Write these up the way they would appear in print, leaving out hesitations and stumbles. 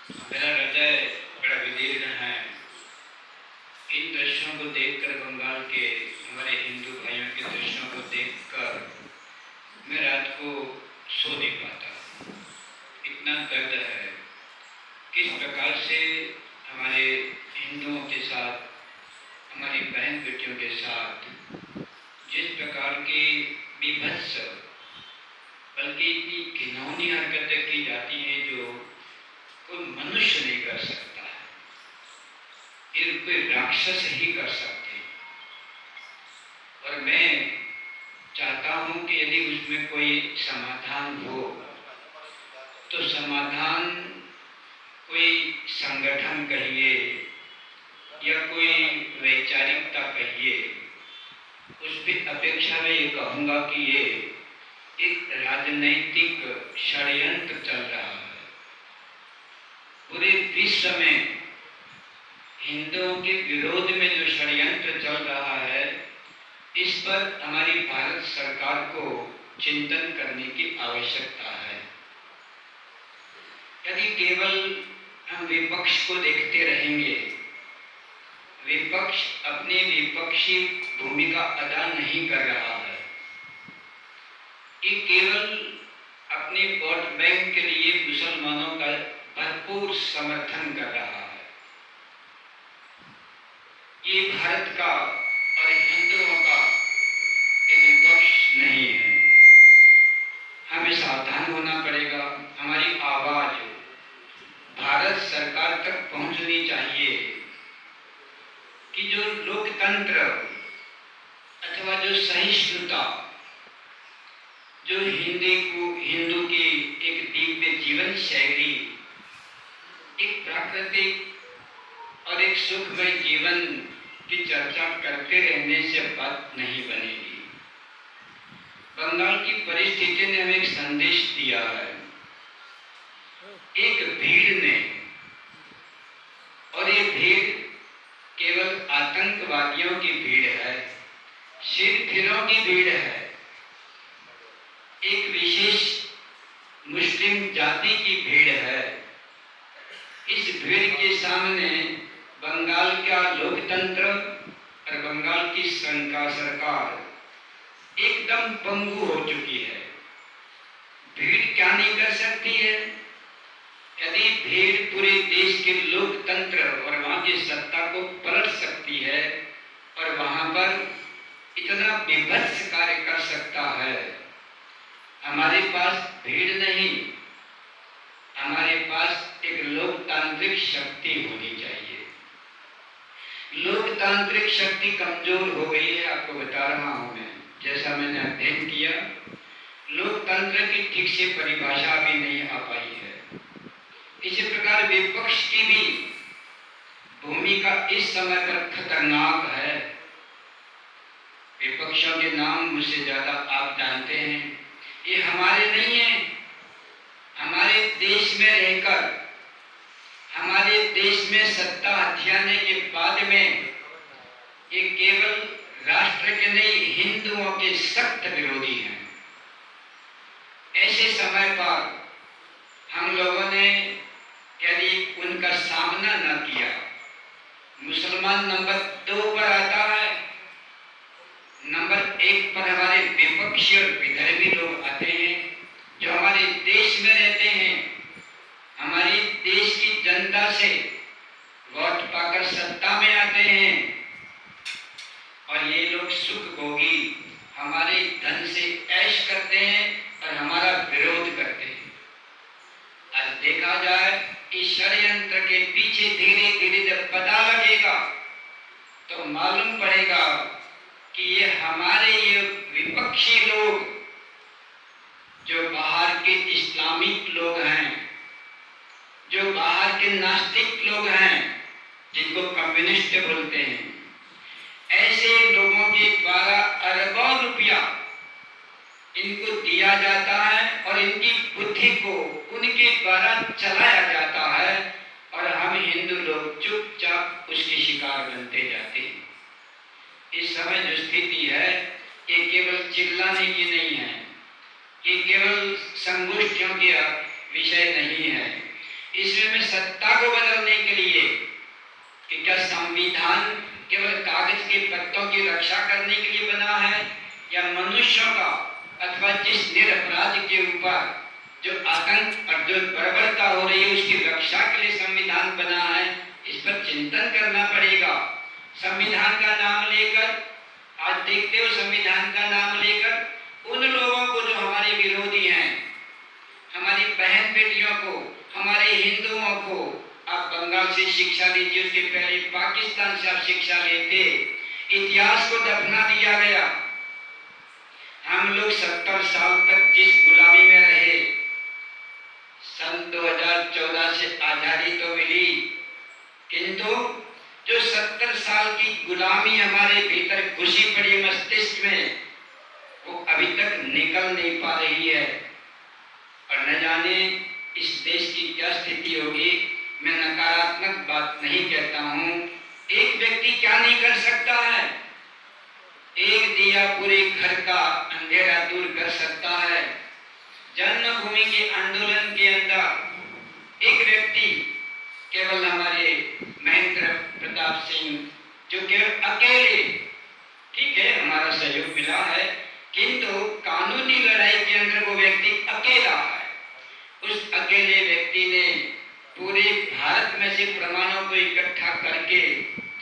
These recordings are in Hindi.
मेरा हृदय बड़ा विदीर्ण है। इन दृश्यों को देखकर, बंगाल के हमारे हिंदू भाइयों के दृश्यों को देखकर मैं रात को सो नहीं पाता। इतना दर्द है। किस प्रकार से हमारे हिंदुओं के साथ, हमारी बहन बेटियों के साथ जिस प्रकार की बीभत्स, बल्कि इतनी घिनौनी हरकतें की जाती हैं जो कोई मनुष्य नहीं कर सकता है, ये कोई राक्षस ही कर सकते हैं। और मैं चाहता हूं कि यदि उसमें कोई समाधान हो तो समाधान कोई संगठन कहिए या कोई वैचारिकता कहिए, उसकी अपेक्षा में ये कहूँगा कि ये एक राजनैतिक षड्यंत्र चल रहा है। पूरे विश्व में हिंदुओं के विरोध में जो षड्यंत्र चल रहा है, इस पर हमारी भारत सरकार को चिंतन करने की आवश्यकता है। यदि केवल हम विपक्ष को देखते रहेंगे, विपक्ष अपनी विपक्षी भूमिका अदा नहीं कर रहा है, ये केवल अपने वोट बैंक के लिए मुसलमानों का भरपूर समर्थन कर रहा है। ये भारत का और हिंदुओं का एक विपक्ष नहीं है। हमें सावधान होना पड़ेगा। हमारी आवाज भारत सरकार तक पहुंचनी चाहिए कि जो लोकतंत्र अथवा जो सहिष्णुता, जो हिंदू की एक दिव्य जीवन शैली, एक प्राकृतिक और एक सुखमय जीवन की चर्चा करते रहने से बात नहीं बनेगी। बंगाल की परिस्थिति ने हमें एक संदेश दिया है। एक भीड़ ने, और ये भीड़ केवल आतंकवादियों की भीड़ है, सिरफिरों की भीड़ है, एक विशेष मुस्लिम जाति की भीड़ है। इस भीड़ के सामने बंगाल का लोकतंत्र और बंगाल की सरकार एकदम पंगु हो चुकी है। भीड़ क्या नहीं कर सकती है? यदि भीड़ पूरे देश के लोकतंत्र और वहां की सत्ता को पलट सकती है और वहां पर इतना विभत्स कार्य कर सकता है, हमारे पास भीड़ नहीं, हमारे पास एक लोकतांत्रिक शक्ति होनी चाहिए। लोकतांत्रिक शक्ति कमजोर हो गई है, आपको बता रहा हूं मैं। जैसा मैंने अध्ययन किया, लोकतंत्र की ठीक से परिभाषा भी नहीं आ पाई है। इसी प्रकार विपक्ष की भी भूमिका इस समय पर खतरनाक है। विपक्षों के नाम मुझसे ज्यादा आप जानते हैं। ये हमारे नहीं है। हमारे देश में रहकर, हमारे देश में सत्ता हथियाने के बाद में ये केवल राष्ट्र के नहीं, हिंदुओं के सख्त विरोधी हैं। ऐसे समय पर हम लोगों ने यदि उनका सामना न किया, मुसलमान नंबर 2 पर आता है, नंबर 1 पर हमारे विपक्षी और विधर्मी लोग आते हैं जो हमारे देश में रहते हैं, हमारी देश की जनता से वोट पाकर सत्ता में आते हैं, और ये लोग सुख भोगी हमारे धन से ऐश करते हैं और हमारा विरोध करते हैं। आज देखा जाए इस षड्यंत्र के पीछे धीरे धीरे जब पता लगेगा तो मालूम पड़ेगा कि ये हमारे ये विपक्षी लोग, जो बाहर के इस्लामिक लोग हैं, जो बाहर के नास्तिक लोग हैं, जिनको कम्युनिस्ट बोलते हैं, ऐसे लोगों के द्वारा अरबों रुपया इनको दिया जाता है और इनकी बुद्धि को उनके द्वारा चलाया जाता है, और हम हिंदू लोग चुपचाप उसके शिकार बनते जाते हैं। इस समय जो स्थिति है, ये केवल चिल्लाने की नहीं है, ये केवल संगोष्ठियों के विषय नहीं है, इसमें मैं सत्ता को बदलने के लिए कि क्या संविधान केवल कागज के पत्तों की रक्षा करने के लिए बना है या मनुष्यों का अथवा जिस निरपराध के ऊपर जो आतंक और जो बर्बरता हो रही है उसकी रक्षा के लिए संविधान बना है, इस पर चिंतन करना पड़ेगा। संविधान का नाम लेकर आज देखते हो, संविधान का नाम लेकर उन लोगों को जो हमारे विरोधी हैं, हमारी बहन बेटियों को, हमारे हिंदुओं को, आप बंगाल से शिक्षा लीजिए, उसके पहले पाकिस्तान से आप शिक्षा लेते, इतिहास को दफना दिया गया। हम लोग 70 साल तक जिस गुलामी में रहे, सन 2014 से आजादी तो मिली, किंतु जो 70 साल की गुलामी हमारे भीतर घुसी पड़ी मस्तिष्क में, वो अभी तक निकल नहीं पा रही है। और न जाने इस देश की क्या स्थिति होगी। मैं नकारात्मक बात नहीं कहता हूं। एक व्यक्ति क्या नहीं कर सकता है? एक दिया पूरे घर का अंधेरा दूर कर सकता है। जन्मभूमि के आंदोलन के अंदर एक व्यक्ति, केवल हमारे महेंद्र प्रताप सिंह, जो केवल अकेले, ठीक है हमारा सहयोग मिला है, किंतु कानूनी लड़ाई के अंदर वो व्यक्ति अकेला है। उस अकेले व्यक्ति ने पूरे भारत में से प्रमाणों को इकट्ठा करके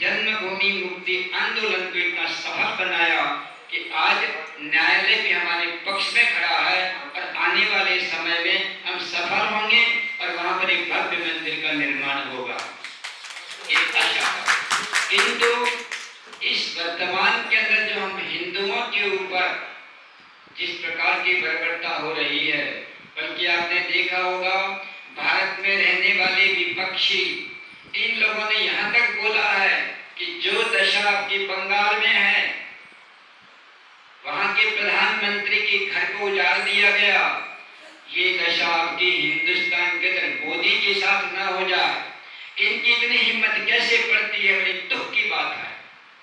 जन्मभूमि मुक्ति आंदोलन को इतना सफल बनाया कि आज न्यायालय भी हमारे पक्ष में खड़ा है और आने वाले समय में हम सफल होंगे और वहां पर एक भव्य मंदिर का निर्माण होगा, एक आशा। किंतु इस वर्तमान के अंदर जो हम हिंदुओं के ऊपर जिस प्रकार की बर्बरता हो रही है, बल्कि आपने देखा होगा भारत में रहने वाले विपक्षी, इन लोगों ने यहाँ तक बोला है कि जो दशा आपकी बंगाल में है, वहां के प्रधानमंत्री के घर को उजाड़ दिया गया, ये दशा आपकी हिंदुस्तान के अंदर मोदी के साथ ना हो जाए। इनकी इतनी हिम्मत कैसे पड़ती है? बड़ी दुख की बात है।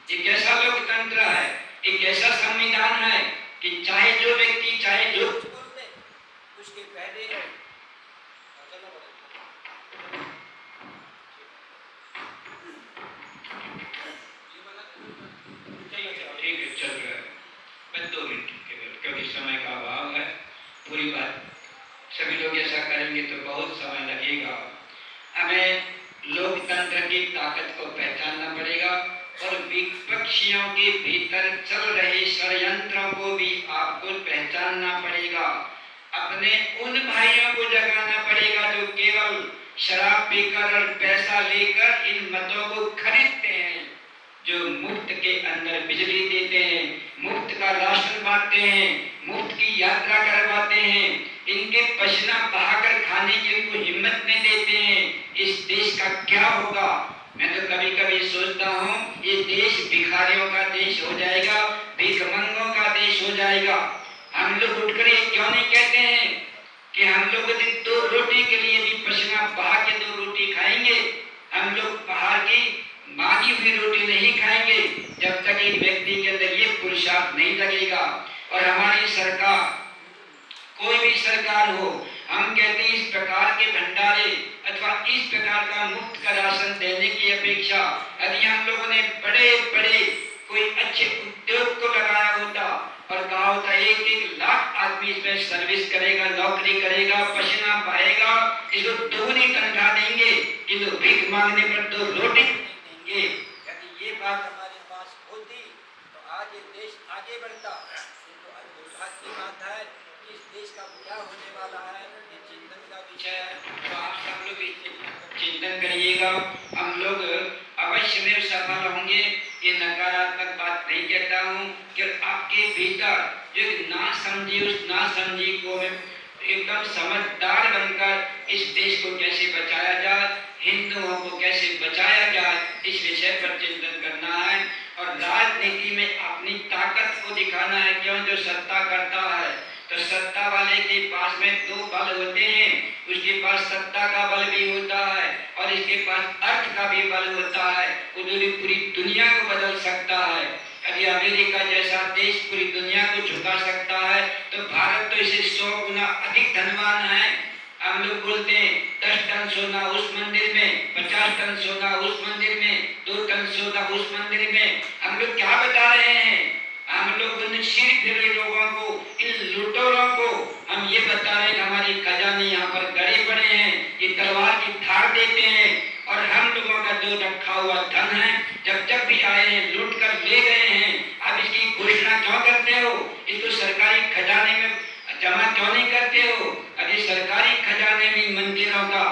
ये कैसा लोकतंत्र है, एक ऐसा संविधान है कि चाहे जो व्यक्ति चाहे जो उसके पहले ठीक है, चल रहा है। बस 2 मिनट केवल, क्योंकि समय का अभाव है। पूरी बात सभी लोग ऐसा करेंगे तो बहुत समय लगेगा। हमें लोकतंत्र की ताकत को पहचानना पड़ेगा और विपक्षियों के भीतर चल रहे षड्यंत्रों को भी आपको पहचानना पड़ेगा। अपने उन भाइयों को जगाना पड़ेगा जो केवल शराब पीकर और पैसा लेकर इन मतों को खरीदते हैं, जो मुफ्त के अंदर बिजली देते हैं, मुफ्त का राशन बांटते हैं, मुफ्त की यात्रा करवाते हैं, इनके पसीना बहाकर खाने की उनको हिम्मत नहीं देते हैं। इस देश का क्या होगा? मैं तो कभी कभी सोचता हूँ ये देश भिखारियों का देश हो जाएगा, भिखमंगों का देश हो जाएगा। हम लोग उठकर ये क्यों नहीं कहते हैं कि हम लोग 2 रोटी के लिए भी पसीना बहा के 2 रोटी खाएंगे? हम लोग बाहर की मांगी हुई रोटी नहीं खाएंगे जब तक एक व्यक्ति के अंदर ये पुरुषार्थ नहीं लगेगा। और हमारी सरकार, कोई भी सरकार हो, हम कहते हैं इस प्रकार के भंडारे अथवा इस प्रकार का मुफ्त का राशन देने की अपेक्षा यदि हम लोगों ने बड़े बड़े कोई अच्छे उद्योग को लगाया होता और कहा होता 1-1 लाख आदमी इसमें सर्विस करेगा, नौकरी करेगा, पसीना बहाएगा, इसको 2 तनख्वाह देंगे, किंतु भीख मांगने पर 2 रोटी देंगे। यदि ये बात हमारे पास होती तो आज ये देश आगे बढ़ता। तो दुर्भाग्य की बात है कि इस देश का क्या होने वाला है, ये चिंतन का विषय है। तो आप सब लोग चिंतन करिएगा, हम लोग अवश्य में सफल होंगे। ये नकारात्मक बात नहीं कहता हूँ कि आपके भीतर जो ना समझी, उस ना समझी को एकदम समझदार बनकर इस देश को कैसे बचाया जाए, हिंदुओं को कैसे बचाया जाए, इस विषय पर चिंतन करना है। और राजनीति में अपनी ताकत को दिखाना है। क्यों? जो सत्ता करता है तो सत्ता वाले के पास में 2 बल होते हैं, उसके पास सत्ता का बल भी होता है और इसके पास अर्थ का भी बल होता है। वो पूरी दुनिया को बदल सकता है। यदि अमेरिका जैसा देश पूरी दुनिया को झुका सकता है तो भारत तो इसे 100 गुना अधिक धनवान है। हम लोग बोलते हैं 10 टन सोना उस मंदिर में, 50 टन सोना उस मंदिर में, 2 टन सोना उस मंदिर में। हम लोग क्या बता रहे हैं? हम लोग उन सिर फिरे लोगों को, इन लुटेरों को हम ये बता रहे हैं हमारी खजाने यहाँ पर गड़े पड़े हैं, ये तलवार की धार देते हैं और हम लोगों का जो रखा हुआ धन है जब भी आए हैं लूट कर ले गए हैं। अब इसकी घोषणा क्यों करते हो? इसको सरकारी खजाने में जमा क्यों नहीं करते हो? अभी सरकारी खजाने में मंदिरों का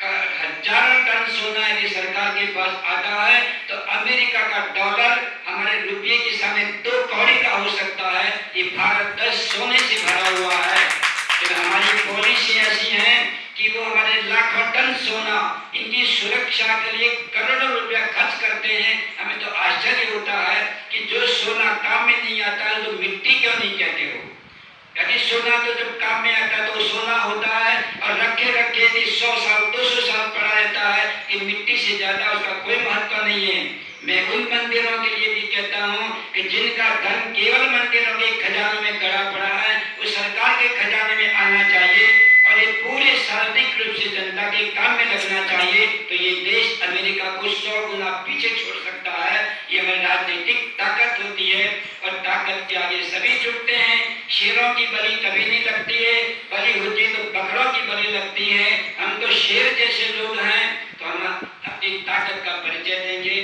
हजारों टन सोना यदि सरकार के पास आता है तो अमेरिका का डॉलर हमारे रुपये के सामने 2 कौड़ी का हो सकता है। ये भारत 10 सोने से भरा हुआ है। तो हमारी पॉलिसी ऐसी है कि वो हमारे लाखों टन सोना, इनकी सुरक्षा के लिए करोड़ों रुपया खर्च करते हैं। हमें तो आश्चर्य होता है कि जो सोना काम में नहीं आता है तो मिट्टी क्यों नहीं कहते हो? यदि सोना तो जब काम में आता है तो सोना होता है और रखे रखे 100 साल 200 साल पड़ा रहता है कि मिट्टी से ज्यादा उसका कोई महत्व नहीं है। मैं उन मंदिरों के लिए भी कहता हूँ कि जिनका धन केवल मंदिरों के खजानों में गड़ा पड़ा है वो सरकार के खजाने में आना चाहिए और ये पूरे सार्वजनिक रूप से जनता के काम में लगना चाहिए। तो ये देश अमेरिका को 100 गुना पीछे छोड़ सकता है। ये हमारी राजनीतिक ताकत होती है और ताकत के आगे सभी झुकते हैं। शेरों की बलि कभी नहीं लगती है, बलि होती है तो बकरों की बलि लगती है। हम तो शेर जैसे लोग हैं तो हम अपनी ताकत का परिचय देंगे।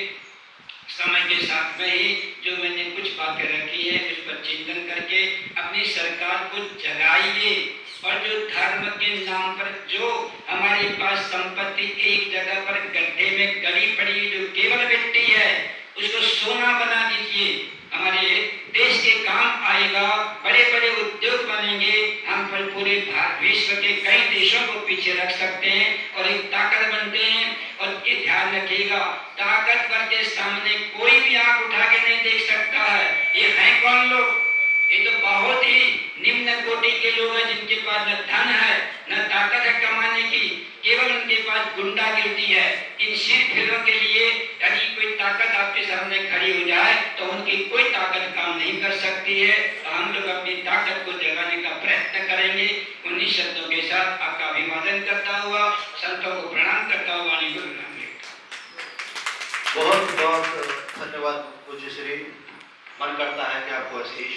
समय के साथ में ही जो मैंने कुछ बातें रखी है उस पर चिंतन करके अपनी सरकार को जगाइए और जो धर्म के नाम पर जो हमारे पास संपत्ति एक जगह पर गड्ढे में गड़ी पड़ी जो केवल मिट्टी है उसको सोना बना दीजिए। हमारे देश के काम आएगा, बड़े बड़े उद्योग बनेंगे, हम पर पूरे विश्व के कई देशों को पीछे रख सकते हैं और एक ताकत बनते हैं। और ये ध्यान रखिएगा ताकतवर के सामने कोई भी आंख उठा के नहीं देख सकता है। ये हैं कौन लोग? ये तो बहुत ही निम्न कोटि के लोग हैं जिनके पास न धन है न ताकत है कमाने की, केवल उनके पास गुंडागिर्दी है। इन सिर फिरों के लिए यदि कोई ताकत आपके सामने खड़ी हो जाए तो उनकी कोई ताकत काम नहीं कर सकती है। तो हम लोग अपनी ताकत को जगाने का प्रयत्न करेंगे। उन्हीं शब्दों के साथ आपका अभिवादन करता हुआ, संतों को प्रणाम करता हुआ वाणी को विराम देता हूं। बहुत बहुत धन्यवाद पूज्य श्री। मन करता है कि आपको ऐसे ही